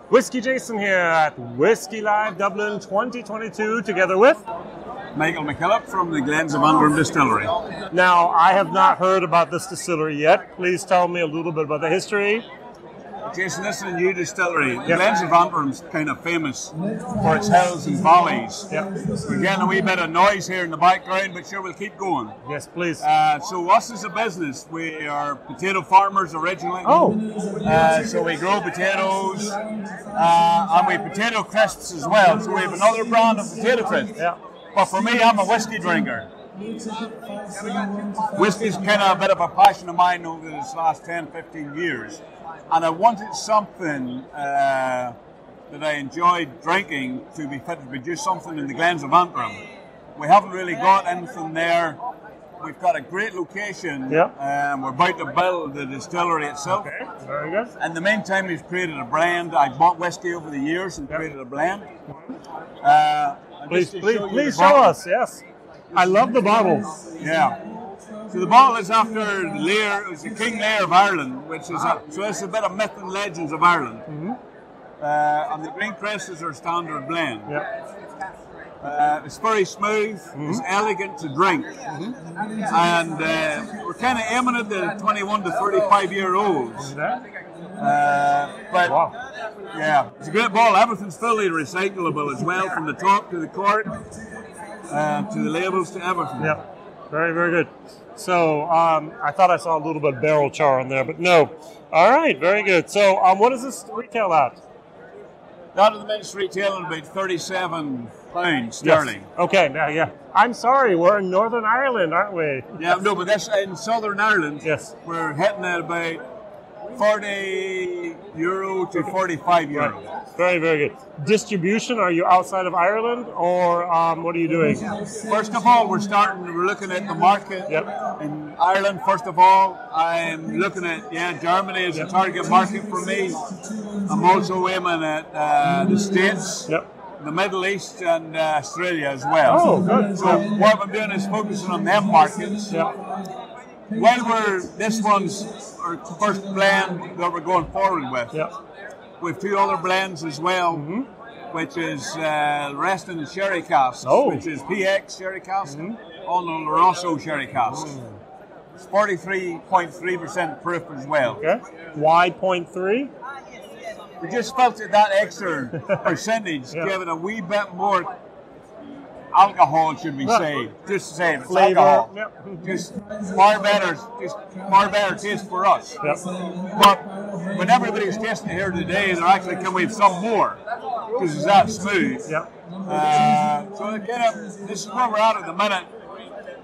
WhiskyJason here at Whisky Live Dublin 2022, together with McKillop from the Glens of Antrim Distillery. Now, I have not heard about this distillery yet. Please tell me a little bit about the history. Jason, this is a new distillery. The Glens of Antrim is kind of famous for its hills and valleys. We're getting a wee bit of noise here in the background, but sure, we'll keep going. Yes, please. So us as a business, we are potato farmers originally. So we grow potatoes and we potato crisps as well. So we have another brand of potato crisps. But for me, I'm a whiskey drinker. Whiskey's kind of a bit of a passion of mine over this last 10, 15 years. And I wanted something that I enjoyed drinking to be fit to produce something in the Glens of Antrim. We haven't really got anything there. We've got a great location. We're about to build the distillery itself. Okay, very good. In the meantime, we've created a blend. I bought whiskey over the years and created a blend. Please show us, yes. I love the bottle. So the bottle is after Lear, it was the King Lear of Ireland, which is so it's a bit of myth and legends of Ireland. And the green cresses are standard blend. It's very smooth, it's elegant to drink. And we're kind of aiming at the 21 to 35 year olds. It's a great bottle. Everything's fully recyclable as well, from the top to the cork, to the labels, to everything. Very, very good. So I thought I saw a little bit of barrel char in there, but no. All right, very good. So what does this retail at? That at the minute's retailing about £37 sterling. Yes. Okay, now, I'm sorry, we're in Northern Ireland, aren't we? But that's in Southern Ireland. We're hitting at about €40 to €45. Right. Very, very good. Distribution, are you outside of Ireland, or what are you doing? First of all, we're looking at the market in Ireland. First of all, I'm looking at Germany as a target market for me. I'm also aiming at the States, the Middle East, and Australia as well. Oh, good. So what I'm doing is focusing on them markets. This one's our first blend that we're going forward with. We have two other blends as well, which is Reston and Sherry Cask, which is PX Sherry Cask, on the Rosso Sherry Cask. It's 43.3% proof as well. Why 0.3? We just felt that extra percentage gave it a wee bit more alcohol, should we say? Just to say, flavor, alcohol. Just far better taste for us. But when everybody's tasting it here today, they're actually can we have some more because it's that smooth. So this is where we're at the minute.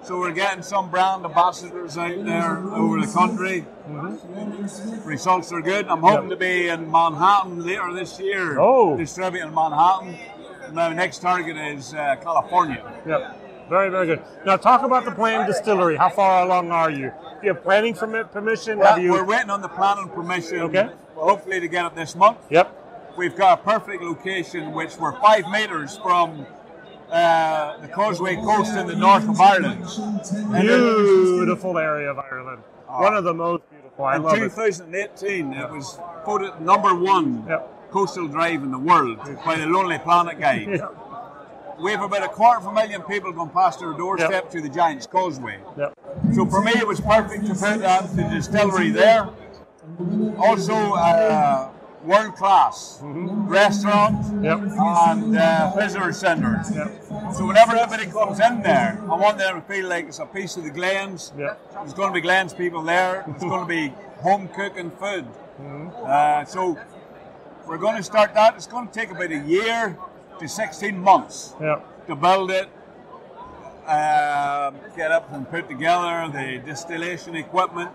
So we're getting some brand ambassadors out there over the country. Results are good. I'm hoping to be in Manhattan later this year, distributing in Manhattan. My next target is California. Very, very good. Now talk about the planned distillery. How far along are you? Do you have planning permission? We're waiting on the planning permission. Hopefully to get it this month. We've got a perfect location, which we're 5 meters from the Causeway Coast in the north of Ireland. Beautiful area of Ireland. One of the most beautiful. I love it. In 2018, it was voted #1 coastal drive in the world by the Lonely Planet guide. We have about 250,000 people going past our doorstep to the Giant's Causeway. So for me, it was perfect to put the distillery there. Also, world-class restaurant and visitor centre. So whenever everybody comes in there, I want them to feel like it's a piece of the Glens. There's going to be Glens people there. It's going to be home cooking food. So we're going to start that. It's going to take about a year to 16 months to build it, get up and put together the distillation equipment.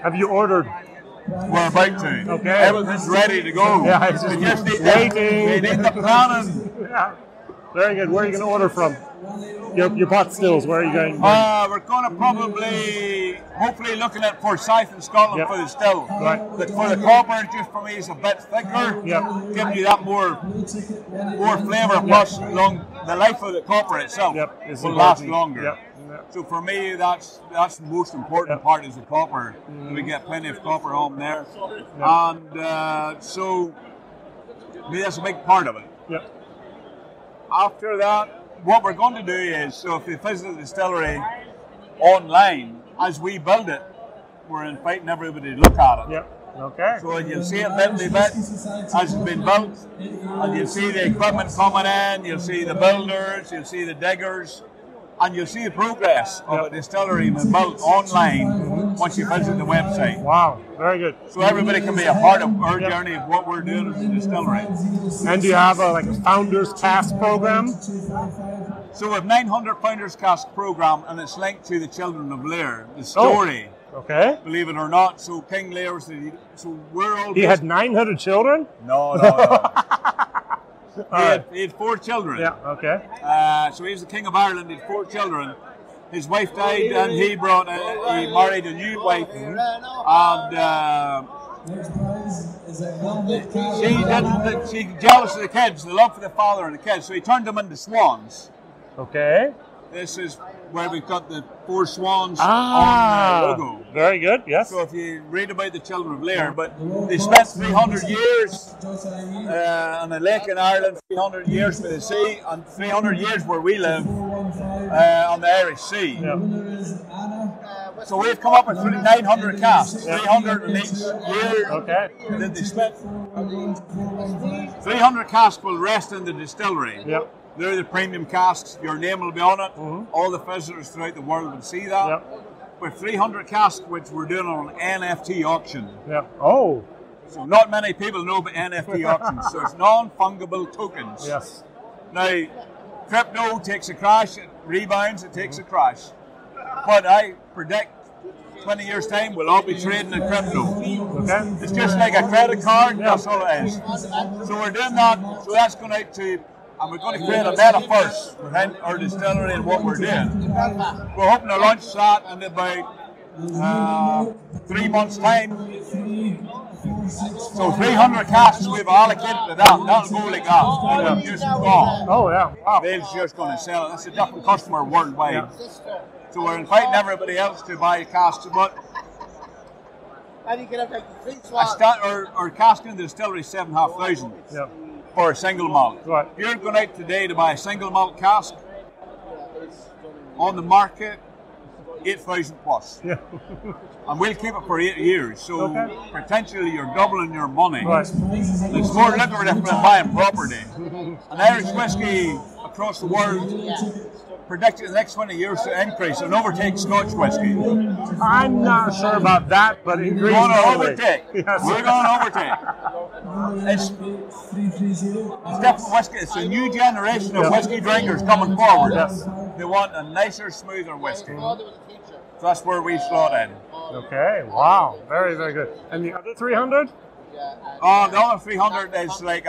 Have you ordered? We're about to. Everything's ready to go. We just need waiting. We need the planning. Very good. Where are you going to order from? Your pot stills, where are you going? We're going to hopefully looking at Forsyth in Scotland for the still. But for the copper, just for me, it's a bit thicker. Giving you that more flavour, plus the life of the copper itself will last longer. So for me, that's the most important part is the copper. We get plenty of copper home there. And so I mean, that's a big part of it. Yep. After that, what we're going to do is, so if you visit the distillery online, as we build it, we're inviting everybody to look at it. Yep. Okay. So you'll see it bit by bit as it's been built, and you'll see the equipment coming in, you'll see the builders, you'll see the diggers, and you'll see the progress of a distillery being built online once you visit the website. Wow, very good. So everybody can be a part of our journey of what we're doing as a distillery. And do you have a Founders Cast program? So we have 900 Founders Cast program, and it's linked to the Children of Lear, the story. Okay. Believe it or not, so King Lear was so we're all. He had 900 children? No. He had 4 children. Yeah, okay. So he's the King of Ireland, he had 4 children. His wife died and he married a new wife. And she jealous of the kids, the love for the father and the kids, so he turned them into swans. Okay. This is where we've got the 4 swans on the logo. Very good, yes. So if you read about the Children of Lear, but they spent 300 years on a lake in Ireland, 300 years by the sea, and 300 years where we live on the Irish Sea. Yeah. So we've come up with 900 casks, 300 in each year. Okay. That they spent. 300 casks will rest in the distillery. Yep. They're the premium casks. Your name will be on it. All the visitors throughout the world will see that. Yep. With 300 casks, which we're doing on an NFT auction. Yeah. Oh. So not many people know about NFT auctions. So it's non-fungible tokens. Yes. Now, crypto takes a crash, it rebounds, it takes a crash. But I predict 20 years' time, we'll all be trading in crypto. Okay. It's just like a credit card, that's all it is. So we're doing that, so that's going out to, and we're going to create a metaverse behind our distillery and what we're doing. We're hoping to launch that in about 3 months' time. So 300 casks we've allocated to that. That'll go like that. That'll just gone. Oh, yeah. Wow. They're just going to sell it. That's a different customer worldwide. Yeah. So we're inviting everybody else to buy casks. But our cask in the distillery is 7,500 for a single malt. Right. If you're going out today to buy a single malt cask on the market, 8,000 plus. Yeah. And we'll keep it for 8 years. So potentially you're doubling your money. Right. It's more lucrative than buying property. And Irish whiskey across the world predicted in the next 20 years to increase and overtake Scotch whiskey. I'm not sure about that, but we're going to overtake. Yes. We're going to overtake. It's different whiskey. It's a new generation of whiskey drinkers coming forward. Yes. They want a nicer, smoother whiskey. So that's where we slot in. Okay, wow. Very, very good. And the other 300? The other 300 is like,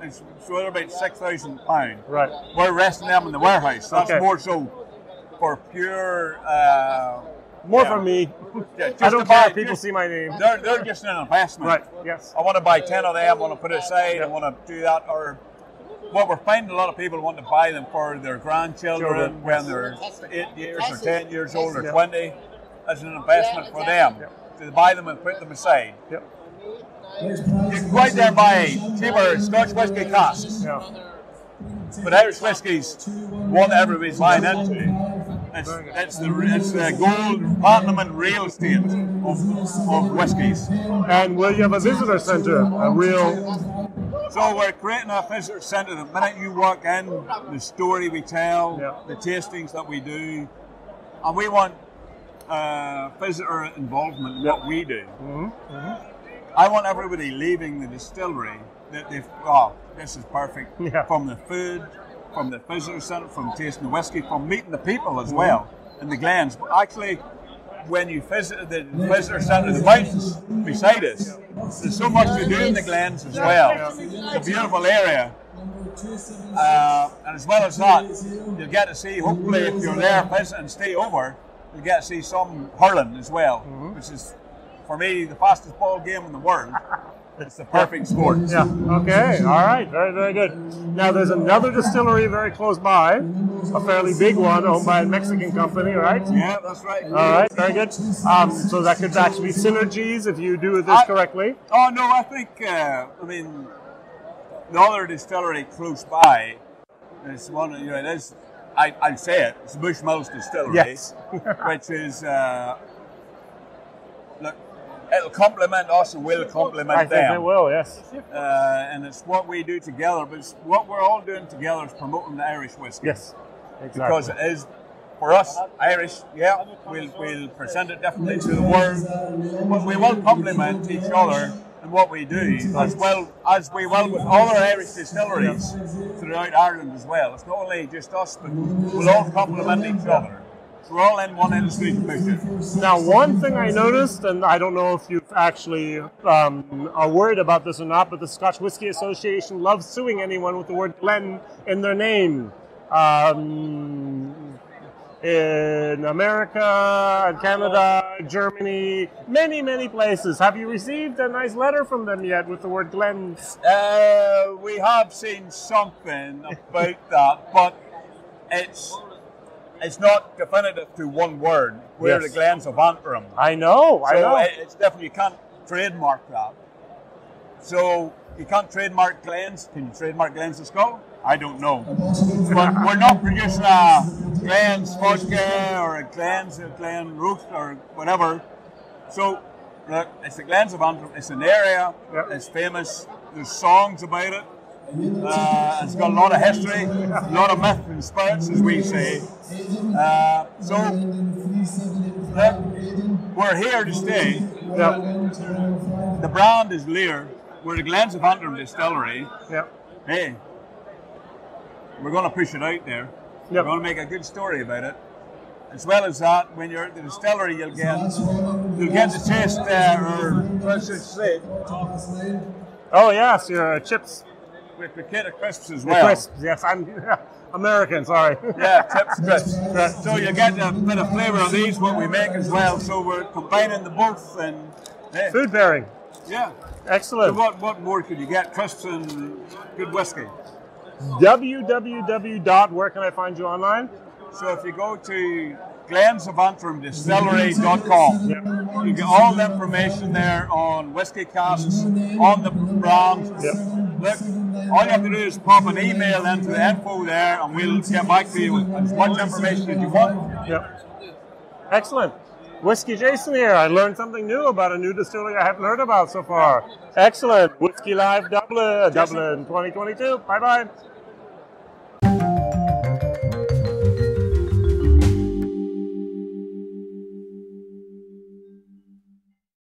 it's about £6,000. Right. We're resting them in the warehouse. That's more so for pure... more for me. Yeah, I don't care if people see my name. They're just an investment. Right, yes. I want to buy 10 of them, I want to put it aside, I want to do that. Or what we're finding, a lot of people want to buy them for their grandchildren when they're 8 years or 10 years old or 20 as an investment for them. To buy them and put them aside. Yep. You can go out there and buy cheaper Scotch whiskey casks. Yeah. But Irish whiskey's one that everybody's buying into. It's the gold, platinum and real state of whiskies. And will you have a visitor centre? A real... So we're creating a visitor centre. The minute you walk in, the story we tell, the tastings that we do, and we want visitor involvement in what we do. I want everybody leaving the distillery that they've, this is perfect. From the food, from the visitor centre, from tasting the whiskey, from meeting the people as well in the Glens. But actually, when you visit the visitor centre, the mountains beside us, there's so much to do in the Glens as well. It's a beautiful area. And as well as that, you'll get to see, hopefully if you're there visit and stay over, you'll get to see some hurling as well, which is, for me, the fastest ball game in the world. It's the perfect sport. Yeah, okay, all right, very, very good. Now there's another distillery very close by, a fairly big one owned by a Mexican company, right? Yeah, that's right. All right, very good. So that could actually be synergies if you do this correctly. Oh, no, I think, I mean, the other distillery close by is one. You know, it is. I'd say it. It's Bushmills Distillery, yes. which is look. It'll complement us and we'll complement them. I think it will, yes. And it's what we do together, but it's what we're all doing together is promoting the Irish whiskey. Yes, exactly. Because it is, for us, Irish, yeah, we'll present it differently to the world, but we will complement each other in what we do, as well as we will with other Irish distilleries throughout Ireland as well. It's not only just us, but we'll all complement each other. We're all in one industry to push it. Now, one thing I noticed, and I don't know if you actually are worried about this or not, but the Scotch Whisky Association loves suing anyone with the word Glen in their name. In America, and Canada, Germany, many, many places. Have you received a nice letter from them yet with the word Glen? We have seen something about that, but it's not definitive to one word. We're the Glens of Antrim. I know. It's definitely, you can't trademark that. So you can't trademark Glens. Can you trademark Glens of Skull? I don't know. But we're not producing a Glens vodka or a Glen Ruth or whatever. So look, it's the Glens of Antrim. It's an area. Yep. It's famous. There's songs about it. It's got a lot of history, a lot of myth and spirits, as we say. So we're here to stay. Yep. The brand is Lear. We're the Glens of Antrim Distillery. Yep. Hey, we're going to push it out there. Yep. We're going to make a good story about it. As well as that, when you're at the distillery, you'll get the taste or what's it say? Oh yes, your chips. With potato crisps as well. Crisps, yes, I'm American, sorry. Yeah, chips, crisps. So you get a bit of flavour of these, what we make as well. So we're combining the both and food pairing. Yeah, excellent. So what more could you get? Crisps and good whiskey. Where can I find you online? So if you go to glensofantrimdistillery.com, you get all the information there on whiskey casks, on the brand. Yep. Look, all you have to do is pop an email into the info there and we'll get back to you with as much information as you want. Yep. Excellent. WhiskyJason here. I learned something new about a new distillery I haven't heard about so far. Excellent. Whiskey Live Dublin 2022. Bye-bye.